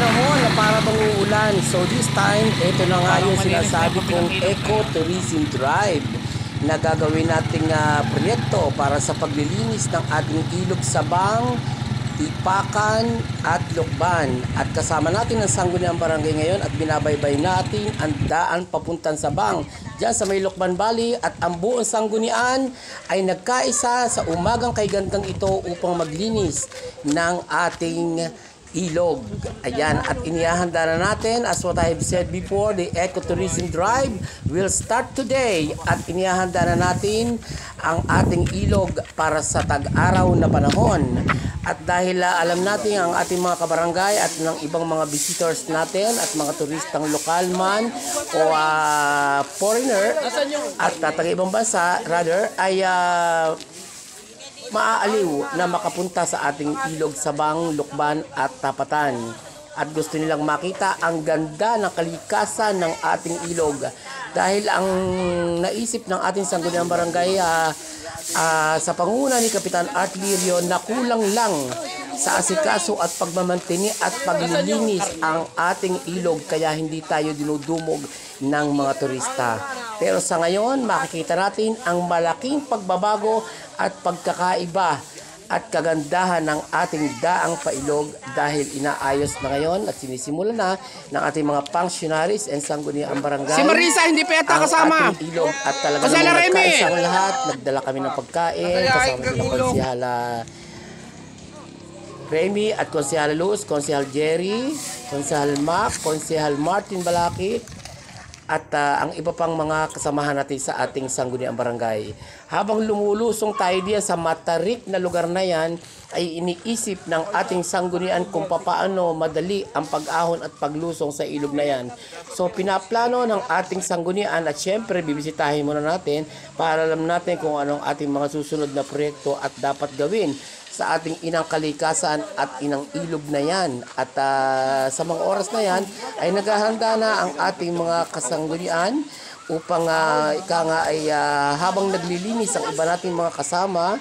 panahon na para bang uulan. So this time, ito na nga yung sinasabi kong Eco-Tourism Drive na gagawin nating proyekto para sa paglilinis ng ating ilog Sabang, Tipakan at Lukban. At kasama natin ang Sangguniang Barangay ngayon at binabaybay natin ang daan papuntang Sabang diyan sa may Lukban Valley, at ang buong Sanggunian ay nagkaisa sa umagang kay gandang ito upang maglinis ng ating ilog. Ayan, at inihahanda na natin, as what I have said before, the Eco-Tourism Drive will start today, at inihahanda na natin ang ating ilog para sa tag-araw na panahon. At dahil alam natin ang ating mga kabarangay at ng ibang mga visitors natin at mga turistang lokal man o foreigner at taga-ibang bansa rather ay maaaliw na makapunta sa ating ilog Sabang, Lukban at Tapatan. At gusto nilang makita ang ganda ng kalikasan ng ating ilog. Dahil ang naisip ng ating Sangguniang Barangay sa pangunguna ni Kapitan Art Lirio na kulang lang sa asikaso at pagmamantini at paglilinis ang ating ilog, kaya hindi tayo dinudumog ng mga turista. Pero sa ngayon, makikita natin ang malaking pagbabago at pagkakaiba at kagandahan ng ating daang pailog dahil inaayos na ngayon at sinisimula na ng ating mga functionaries and Sangguniang Barangay. Si Marisa hindi pa yata kasama. Ang ating ilog at talaga namang nagkaisa ang lahat. Nagdala kami ng pagkain kasama ng Konsehala Remy at Konsehala Luz, Konsehal Jerry, Konsehal Mac, Konsehal Martin Balakit, at ang iba pang mga kasamahan natin sa ating Sangguniang Barangay. Habang lumulusong tayo diyan sa matarik na lugar na yan, ay iniisip ng ating sanggunian kung papaano madali ang pag-ahon at paglusong sa ilog na yan. So pinaplano ng ating sanggunian, at syempre bibisitahin muna natin para alam natin kung anong ating mga susunod na proyekto at dapat gawin sa ating inang kalikasan at inang ilog na yan. At sa mga oras na yan ay naghahanda na ang ating mga kasanggunian upang habang naglilinis ang iba nating mga kasama,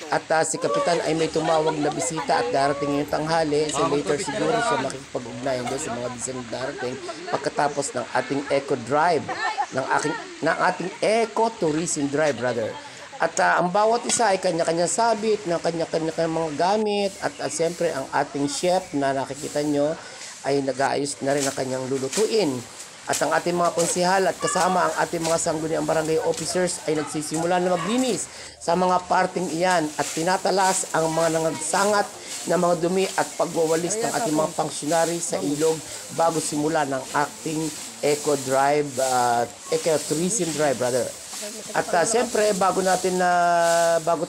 at si Kapitan ay may tumawag na bisita at darating yung tanghali. So later siguro siya makikipag-ugnayan doon sa mga bisanong darating pagkatapos ng ating Eco Drive, ng ating Eco-Tourism Drive brother. At ang bawat isa ay kanya-kanya sabit ng kanya-kanya mga gamit, at siyempre ang ating chef na nakikita nyo ay nag-aayos na rin ang kanyang lulutuin. At ang ating mga konsehal at kasama ang ating mga Sangguniang Barangay officers ay nagsisimula na maglinis sa mga parting iyan at tinatalas ang mga nangagsangat na mga dumi at pagwawalis ng ating mga functionaries sa ilog bago simula ng ating Eco Drive, Eco-Tourism Drive brother. At siyempre bago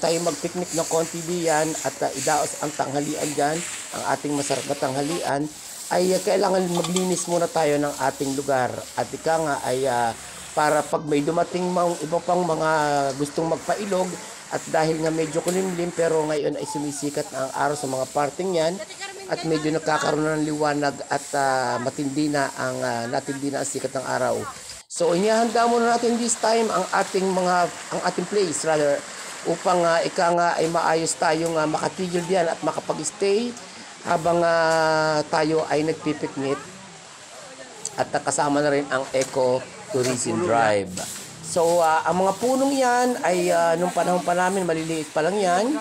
tayo mag-picnic ng konti diyan at idaos ang tanghalian diyan, ang ating masarap na tanghalian, ay kailangan maglinis muna tayo ng ating lugar. At ika nga ay para pag may dumating iba pang mga gustong magpailog, at dahil nga medyo kulimlim pero ngayon ay sumisikat na ang araw sa mga parting yan, at medyo nakakaroon ng liwanag at natindi na ang sikat ng araw. So inihanda muna natin this time ang ating place rather, upang ika nga ay maayos tayong makatigil diyan at makapag-stay habang tayo ay nagpipiknik, at kasama na rin ang Eco-Tourism Drive. So ang mga punong yan ay nung panahon pa namin maliliit pa lang yan.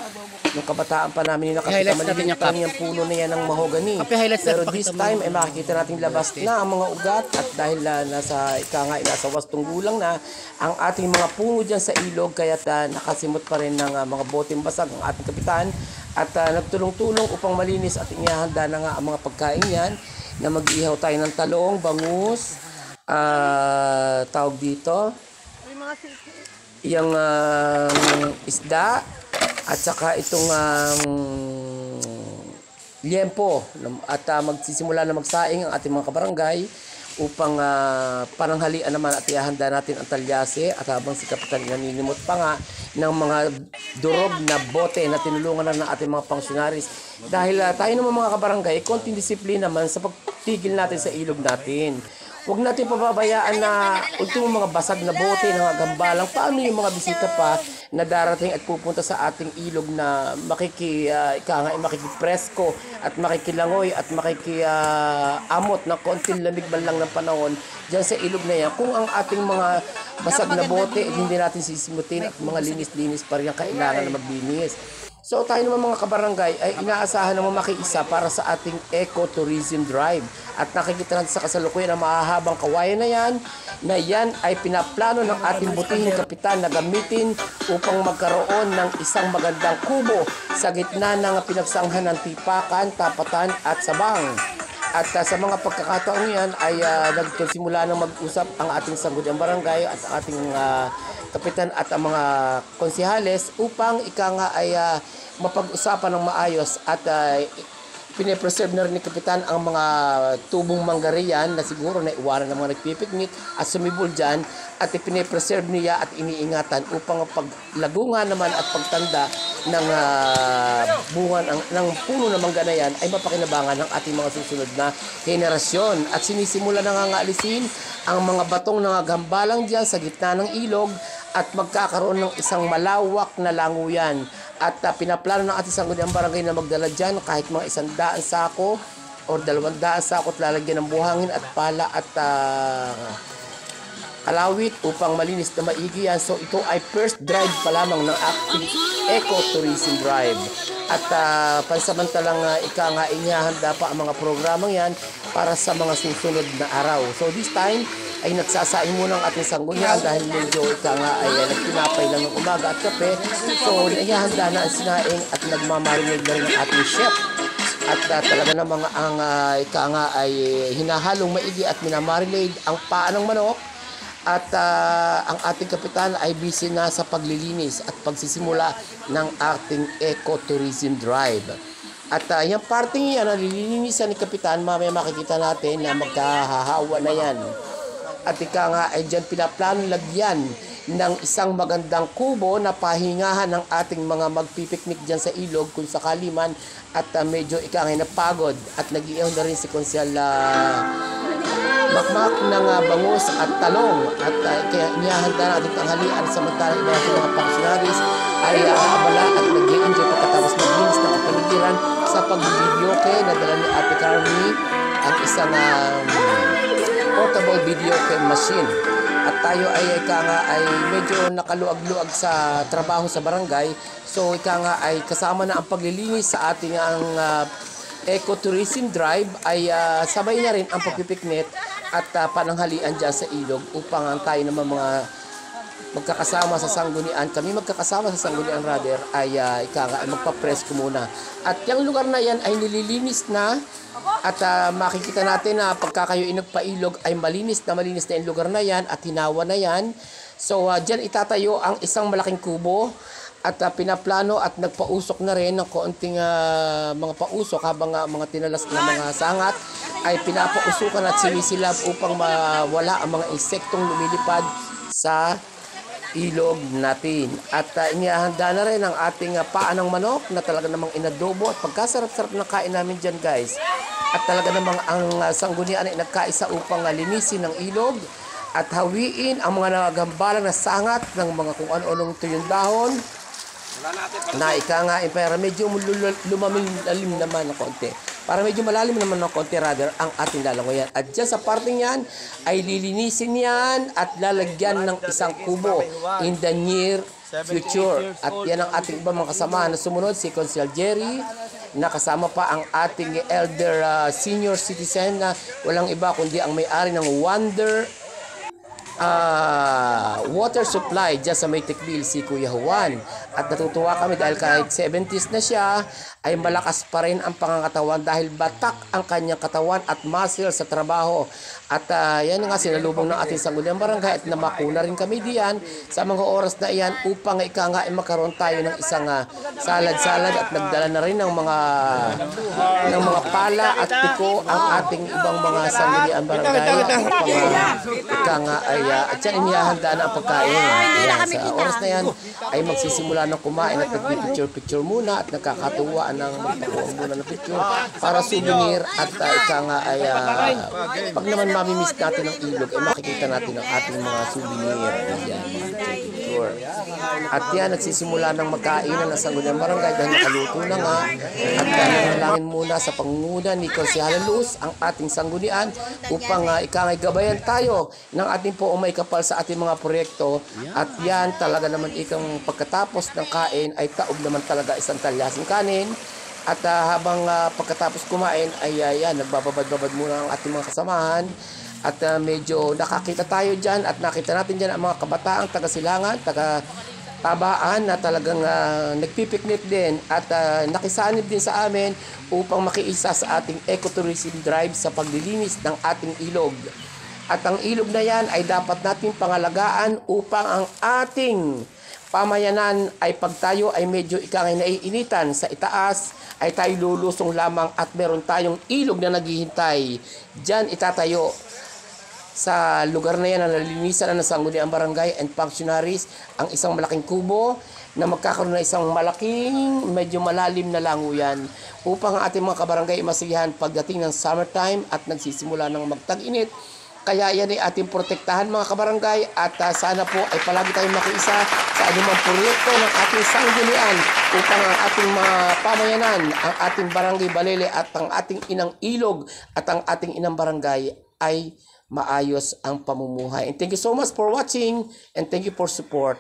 Nung kabataan pa namin nakakita maliliit pa yung puno na yan ng mahogany. Pero this time ay makikita natin labas na ang mga ugat, at dahil nasa wastong gulang na ang ating mga puno dyan sa ilog, kaya nakasimot pa rin ng mga boteng basag ang ating kapitan, at nagtulong-tulong upang malinis, at inihahanda na nga ang mga pagkain yan na mag-ihaw tayo ng talong, bangus, tawag dito, yung isda, at saka itong liempo, at magsisimula na magsaing ang ating mga kabarangay upang pananghalian naman, at ihahanda natin ang talyase. At habang si Kapitan naninimot pa nga ng mga durog na bote na tinulungan na ng ating mga functionaries, dahil tayo naman mga kabarangay konting disiplina naman sa pagtigil natin sa ilog natin. Huwag natin pababayaan na ultimo mga basag na bote, na gambalang. Paano yung mga bisita pa na darating at pupunta sa ating ilog na makikipresko at makikilangoy at makikiamot ng konting lamig man lang ng panahon dyan sa ilog na yan. Kung ang ating mga basag na bote hindi natin sisimutin at mga linis-linis pa rin ang kailangan na maglinis. So tayo naman mga kabarangay ay inaasahan naman makiisa para sa ating ecotourism drive. At nakikita natin sa kasalukuyan ang mahahabang kawayan na yan ay pinaplano ng ating butihing kapitan na gamitin upang magkaroon ng isang magandang kubo sa gitna ng pinagsanghan ng tipakan, tapatan at sabang. At sa mga pagkakataong yan ay nagsimula ng mag-usap ang ating sangguniang barangay at ang ating kapitan at ang mga konsihales upang ay mapag-usapan ng maayos at pinipreserve na rin ni kapitan ang mga tubong manggarian na siguro na iwanan ng mga nagpipiknik at sumibol dyan at ipinipreserve niya at iniingatan upang paglagungan naman at pagtanda ng bunga ng puno ng mangga na yan ay mapakinabangan ng ating mga susunod na henerasyon. At sinisimula na nga alisin ang mga batong nangagambalang dyan sa gitna ng ilog at magkakaroon ng isang malawak na languyan. At pinaplano ng ating sangguniang barangay na magdala dyan kahit mga 100 sako o 200 sako at lalagyan ng buhangin at pala at kalawit upang malinis na maigi yan. So ito ay first drive pa lamang ng ating ecotourism drive. At pansamantalang inihahanda pa ang mga programang yan para sa mga susunod na araw. So this time ay nagsasaing muna ang ating sanggunian dahil medyo ay nagtinapay lang ng umaga at kape. So inihahanda na ang sinaing at nagmamarinig na rin ang ating chef. At talaga namang ang ay hinahalong maigi at minamarinade ang paa ng manok. At ang ating kapitan ay busy na sa paglilinis at pagsisimula ng ating ecotourism drive. At yung parting yan, nalilinisan ni kapitan, mamaya makikita natin na magkahahawa na yan. At ay dyan pinaplano lagyan ng isang magandang kubo na pahingahan ng ating mga magpipiknik dyan sa ilog kung sakali man at medyo napagod at nag-iihaw na rin si Konsyal makmak ng bangus at talong at kaya inihahanda natin tanghalian samantalang iba natin mga functionaries ay abala at nag-i-enjoy pagkatapos maglinis ng kapaligiran sa pag-videoke na dala ni Ate Carmi ang isang portable videoke machine. At tayo ay medyo nakaluag-luag sa trabaho sa barangay. So ay kasama na ang paglilinis sa ating ang ecotourism drive ay sabay na rin ang pagpipiknik at pananghalian dyan sa ilog upang tayo naman mga magkakasama sa sanggunian. Kami magkakasama sa sanggunian rather ay magpapresko muna. At yung lugar na yan ay nililinis na at makikita natin na pagka kayo nagpailog ay malinis na yung lugar na yan at hinawa na yan. So dyan itatayo ang isang malaking kubo at pinaplano at nagpausok na rin ng konting mga pausok habang mga tinalas na mga sangat ay pinapausukan at sinisilab upang mawala ang mga insektong lumilipad sa ilog natin. At inihahanda na rin ang ating paa ng manok na talaga namang inadobo at pagkasarap-sarap ng kain namin dyan guys. At talaga namang ang sanggunian ay nagkaisa upang linisin ng ilog at hawiin ang mga nagagambalang na sangat ng mga kung ano-anong tuyong dahon na para medyo lumalim naman ng konti. Para medyo malalim naman ng konti rather ang ating lalangoyan. At dyan sa parting yan ay lilinisin yan at lalagyan ng isang kubo in the near future. At yan ang ating ibang mga kasama na sumunod, si Consul Jerry, na kasama pa ang ating elder senior citizen na walang iba kundi ang may-ari ng Wonder water supply dyan sa May Tikbil, si Kuya Juan. At natutuwa kami dahil kahit 70s na siya ay malakas pa rin ang pangangatawan dahil batak ang kanyang katawan at muscle sa trabaho. At yan nga sinalubong ng ating sangguniang barangay at namakuna rin kami diyan sa mga oras na iyan upang makaroon tayo ng isang salad-salad at nagdala na rin ng mga pala at tiko ang ating ibang mga sangguniang barangay upang at yan inihahanda na ang pagkain. Sa oras na yan ay magsisimula ng kumain at nagpipicture-picture muna at nakakatuwa ng magpakuha muna ng picture para souvenir at pag naman mamimiss natin ang ilog ay makikita natin ang ating mga souvenir. Yan, sure. At yan, nagsisimula ng magkainan ng Sangguniang Barangay dahil nakaluto na nga. At nanalangin muna sa pangunguna ni Konsehala Luz ang ating sanggunian upang ikangay gabayan tayo ng ating po may kapal sa ating mga proyekto. At yan talaga naman ikang pagkatapos ng kain ay taob naman talaga isang talyasing kanin. At habang pagkatapos kumain ay yan, nagbababad-babad muna ang ating mga kasamahan. At medyo nakakita tayo dyan at nakita natin dyan ang mga kabataang taga-Silangan, taga-Tabaan na talagang nagpipiknik din at nakisanib din sa amin upang makiisa sa ating ecotourism drive sa paglilinis ng ating ilog. At ang ilog na yan ay dapat natin pangalagaan upang ang ating pamayanan ay pag tayo ay medyo ikangay naiinitan sa itaas ay tayo lulusong lamang at meron tayong ilog na naghihintay. Diyan itatayo sa lugar na yan na nalilinisan na ng Sangguniang Barangay and functionaries ang isang malaking kubo na magkakaroon ng isang malaking medyo malalim na languyan upang ang ating mga kabarangay masiyahan pagdating ng summertime at nagsisimula ng magtag-init. Kaya yan ay ating protektahan mga kabarangay at sana po ay palagi tayong makiisa sa anumang proyekto ng ating sanggunian upang ang ating mga pamayanan, ang ating barangay Balele at ang ating inang ilog at ang ating inang barangay ay maayos ang pamumuhay. And thank you so much for watching and thank you for support.